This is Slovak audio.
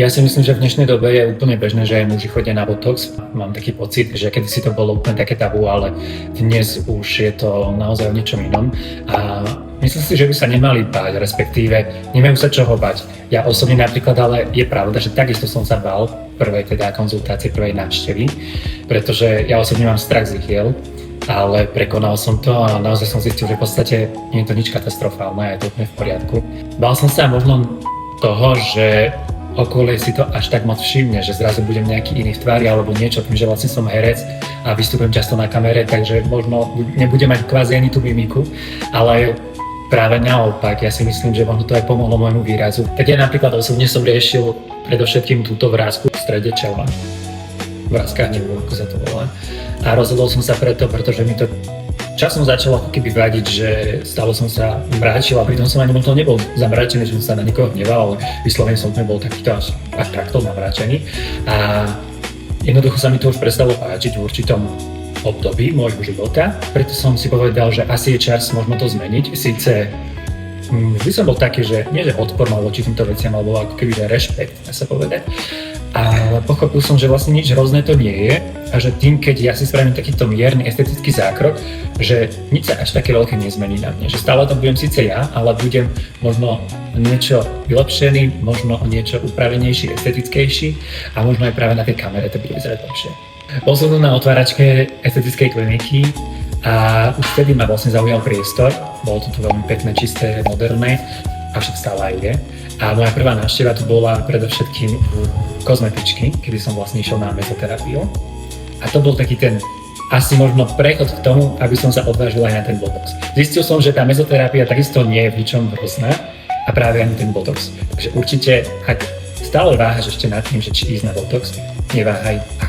Ja si myslím, že v dnešnej dobe je úplne bežné, že aj muži chodia na botox. Mám taký pocit, že kedysi to bolo úplne také tabu, ale dnes už je to naozaj o niečom inom. A myslím si, že by sa nemali báť, respektíve nemajú sa čoho bať. Ja osobne napríklad, ale je pravda, že takisto som sa bál prvej teda konzultácie, prvej návštevy, pretože ja osobne mám strach z ihiel, ale prekonal som to a naozaj som zistil, že v podstate nie je to nič katastrofálne, je to úplne v poriadku. Bál som sa možno toho, že okolie si to až tak moc všimne, že zrazu budem nejaký iný v tvári alebo niečo, tým, že vlastne som herec a vystupujem často na kamere, takže možno nebudem mať kvázi ani tú mimiku, ale práve naopak, ja si myslím, že možno to aj pomohlo môjmu výrazu. Tak ja napríklad osobne som riešil predovšetkým túto vrásku v strede čela. Vrázka hnevu, ako sa to volá. A rozhodol som sa preto, pretože mi to časom začalo ako keby vadiť, že stále som sa mráčil a pritom som ani možno nebol zamračený, že som sa na nikoho hneval, ale vyslovene som nebol takýto až takto namračený. A jednoducho sa mi to už prestalo páčiť v určitom období môjho života, preto som si povedal, že asi je čas možno to zmeniť. Sice vždy som bol taký, že nie že odpor mal voči týmto veciam, alebo ako keby že rešpekt, dá sa povedať. Ale pochopil som, že vlastne nič hrozné to nie je a že tým, keď ja si spravím takýto mierny estetický zákrok, že nič sa až také veľké nezmení na mne. Že stále to budem síce ja, ale budem možno niečo vylepšený, možno niečo upravenejší, estetickejší a možno aj práve na tej kamere to bude vyzerať lepšie. Bol som na otváračke estetickej kliniky a už vtedy ma vlastne zaujal priestor. Bolo to tu veľmi pekné, čisté, moderné, avšak stále aj je. A moja prvá návšteva tu bola predovšetkým u kozmetičky, kedy som vlastne išiel na mezoterapiu. A to bol taký ten asi možno prechod k tomu, aby som sa odvážil aj na ten botox. Zistil som, že tá mezoterapia takisto nie je v ničom hrozná a práve ani ten botox. Takže určite, ak stále váhaš ešte nad tým, že či ísť na botox, neváhaj a